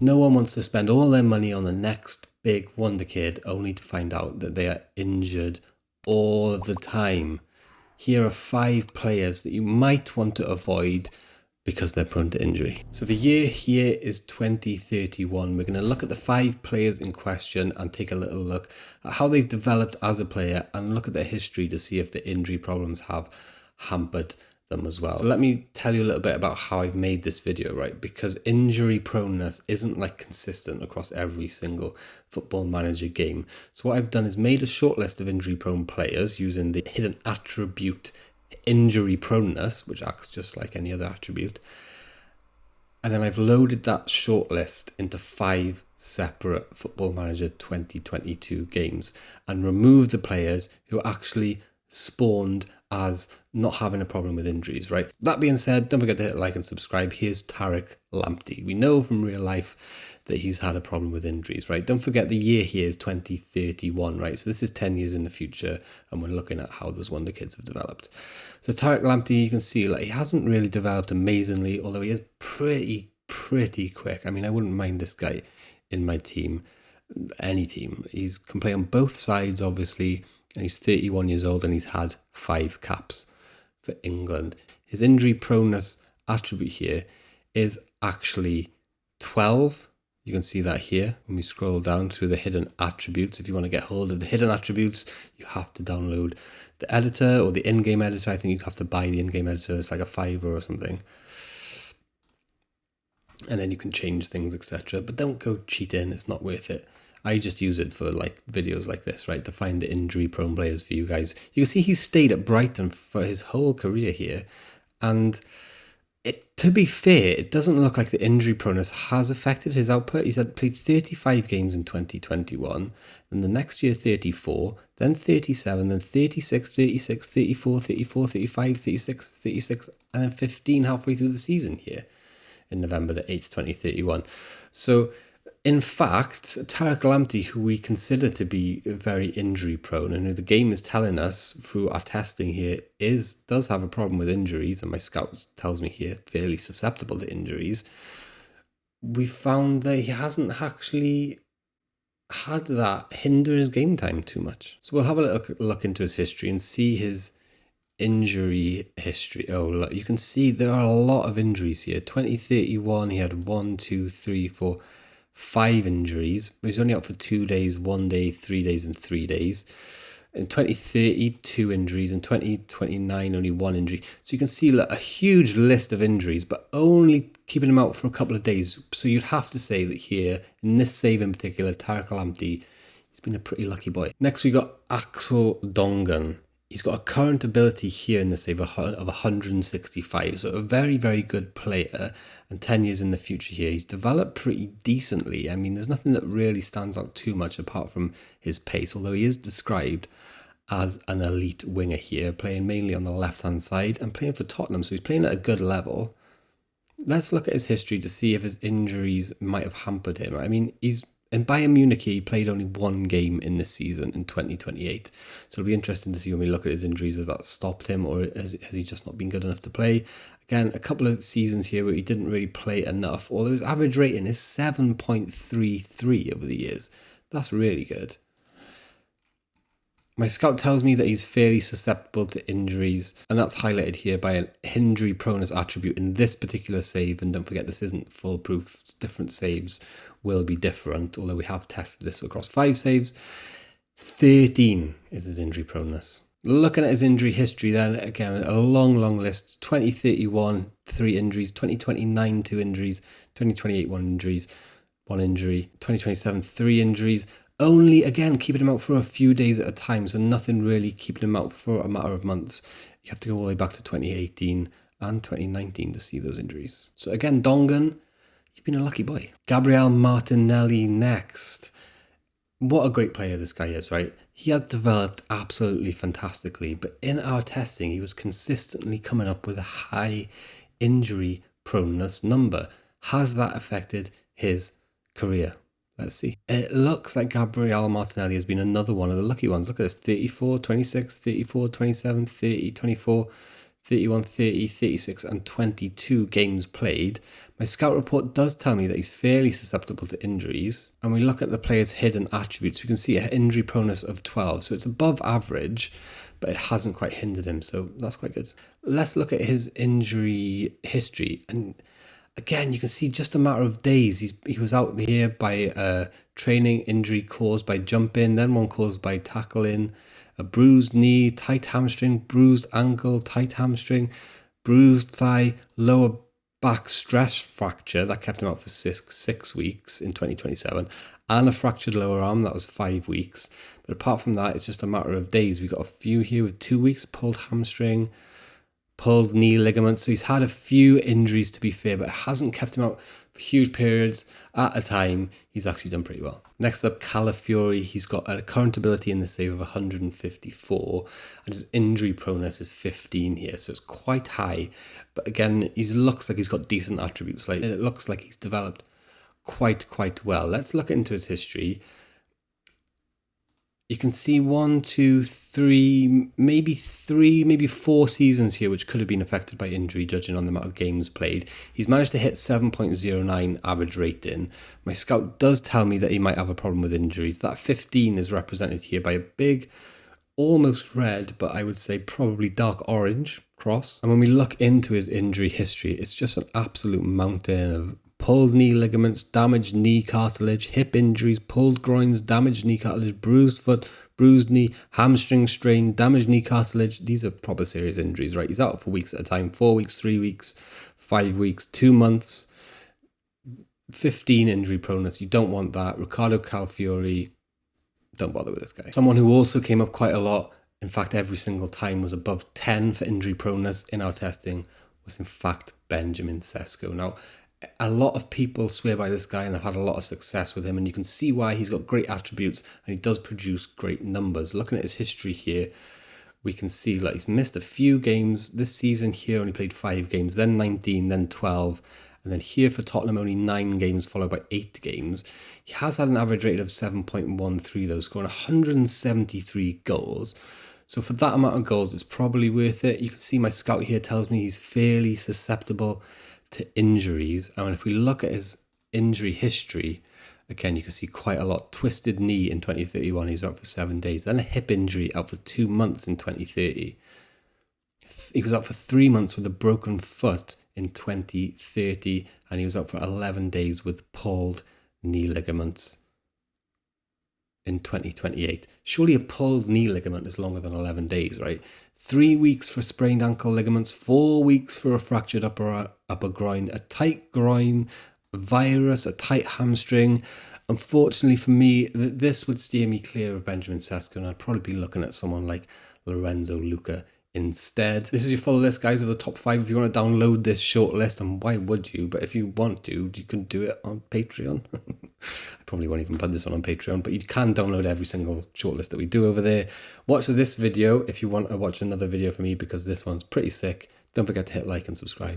No one wants to spend all their money on the next big wonder kid only to find out that they are injured all of the time. Here are 5 players that you might want to avoid because they're prone to injury. So the year here is 2031. We're going to look at the 5 players in question and take a little look at how they've developed as a player and look at their history to see if the injury problems have hampered them as well. So let me tell you a little bit about how I've made this video, right? Because injury proneness isn't like consistent across every single Football Manager game. So what I've done is made a short list of injury prone players using the hidden attribute injury proneness, which acts just like any other attribute. And then I've loaded that short list into 5 separate Football Manager 2022 games and removed the players who actually spawned as not having a problem with injuries, right? That being said, don't forget to hit like and subscribe. Here's Taric Lambert. We know from real life that he's had a problem with injuries, right? Don't forget the year here is 2031, right? So this is 10 years in the future, and we're looking at how those Wonder Kids have developed. So Taric Lambert, you can see like he hasn't really developed amazingly, although he is pretty quick. I mean, I wouldn't mind this guy in my team, any team. He's can play on both sides, obviously, and he's 31 years old and he's had 5 caps for England. His injury proneness attribute here is actually 12. You can see that here when we scroll down through the hidden attributes. If you want to get hold of the hidden attributes, you have to download the editor or the in-game editor. I think you have to buy the in-game editor. It's like a $5 or something. And then you can change things, etc. But don't go cheating. It's not worth it. I just use it for like videos like this, right? To find the injury prone players for you guys. You can see he stayed at Brighton for his whole career here. And to be fair, it doesn't look like the injury proneness has affected his output. He's had played 35 games in 2021, then the next year 34, then 37, then 36, 36, 34, 34, 35, 36, 36, and then 15 halfway through the season here in November the 8th, 2031. So in fact, Taric Lambert, who we consider to be very injury prone and who the game is telling us through our testing here does have a problem with injuries, and my scout tells me here fairly susceptible to injuries, we found that he hasn't actually had that hinder his game time too much. So we'll have a look into his history and see his injury history. Oh, look, you can see there are a lot of injuries here. 2031, he had 1, 2, 3, 4, 5 injuries. He was only out for 2 days, 1 day, 3 days, and 3 days. In 2030, 2 injuries. In 2029, only 1 injury. So you can see a huge list of injuries, but only keeping him out for a couple of days. So you'd have to say that here, in this save in particular, Taric Lambert, he's been a pretty lucky boy. Next, we got Axel Dangan. He's got a current ability here in the save of 165, so a very, very good player. And 10 years in the future here, he's developed pretty decently. I mean, there's nothing that really stands out too much apart from his pace, although he is described as an elite winger here, playing mainly on the left-hand side and playing for Tottenham, so he's playing at a good level. Let's look at his history to see if his injuries might have hampered him. I mean, in Bayern Munich, he played only 1 game in this season in 2028. So it'll be interesting to see when we look at his injuries, has that stopped him or has he just not been good enough to play? Again, a couple of seasons here where he didn't really play enough, although his average rating is 7.33 over the years. That's really good. My scout tells me that he's fairly susceptible to injuries, and that's highlighted here by an injury proneness attribute in this particular save. And don't forget, this isn't foolproof. Different saves will be different, although we have tested this across 5 saves. 13 is his injury proneness. Looking at his injury history then, again, a long list. 2031, 3 injuries. 2029, 2 injuries. 2028, 1 injuries, 1 injury. 2027, 3 injuries. Only, again, keeping him out for a few days at a time, so nothing really keeping him out for a matter of months. You have to go all the way back to 2018 and 2019 to see those injuries. So again, Dangan, you've been a lucky boy. Gabriel Martinelli next. What a great player this guy is, right? He has developed absolutely fantastically, but in our testing, he was consistently coming up with a high injury proneness number. Has that affected his career? Let's see. It looks like Gabriel Martinelli has been another one of the lucky ones. Look at this, 34, 26, 34, 27, 30, 24, 31, 30, 36 and 22 games played, my scout report does tell me that he's fairly susceptible to injuries. And we look at the player's hidden attributes, we can see an injury proneness of 12. So it's above average, but it hasn't quite hindered him. So that's quite good. Let's look at his injury history. And again, you can see just a matter of days. He was out here by training injury caused by jumping, then one caused by tackling, a bruised knee, tight hamstring, bruised ankle, tight hamstring, bruised thigh, lower back stress fracture that kept him out for 6 weeks in 2027, and a fractured lower arm that was 5 weeks. But apart from that, it's just a matter of days. We got a few here with 2 weeks, pulled hamstring, pulled knee ligaments. So he's had a few injuries, to be fair, but it hasn't kept him out for huge periods at a time. He's actually done pretty well. Next up, Cal Fury. He's got a current ability in the save of 154, and his injury proneness is 15 here, so it's quite high. But again, he looks like he's got decent attributes. Like, it looks like he's developed quite well. Let's look into his history. You can see 1, 2, 3, maybe 4 seasons here, which could have been affected by injury, judging on the amount of games played. He's managed to hit 7.09 average rating. My scout does tell me that he might have a problem with injuries. That 15 is represented here by a big, almost red, but I would say probably dark orange cross. And when we look into his injury history, it's just an absolute mountain of pulled knee ligaments, damaged knee cartilage, hip injuries, pulled groins, damaged knee cartilage, bruised foot, bruised knee, hamstring strain, damaged knee cartilage. These are proper serious injuries, right? He's out for weeks at a time, 4 weeks, 3 weeks, 5 weeks, 2 months, 15 injury proneness. You don't want that. Ricardo Cal Fury, don't bother with this guy. Someone who also came up quite a lot, in fact, every single time was above 10 for injury proneness in our testing, was in fact Benjamin Cesco. Now, a lot of people swear by this guy and have had a lot of success with him, and you can see why. He's got great attributes and he does produce great numbers. Looking at his history here, we can see like he's missed a few games. This season here only played 5 games, then 19, then 12, and then here for Tottenham only 9 games followed by 8 games. He has had an average rate of 7.13 though, scoring 173 goals. So for that amount of goals, it's probably worth it. You can see my scout here tells me he's fairly susceptible to injuries. And if we look at his injury history, again, you can see quite a lot. Twisted knee in 2031, he was out for 7 days. Then a hip injury, out for 2 months in 2030. He was out for 3 months with a broken foot in 2030, and he was out for 11 days with pulled knee ligaments in 2028. Surely a pulled knee ligament is longer than 11 days, right? 3 weeks for sprained ankle ligaments, 4 weeks for a fractured upper groin, a tight groin, a virus, a tight hamstring. Unfortunately for me, this would steer me clear of Benjamin Cesco, and I'd probably be looking at someone like Lorenzo Luca instead. This is your full list, guys, of the top 5. If you want to download this short list, and why would you? But if you want to, you can do it on Patreon. I probably won't even put this on Patreon, but you can download every single short list that we do over there. Watch this video if you want to watch another video from me, because this one's pretty sick. Don't forget to hit like and subscribe.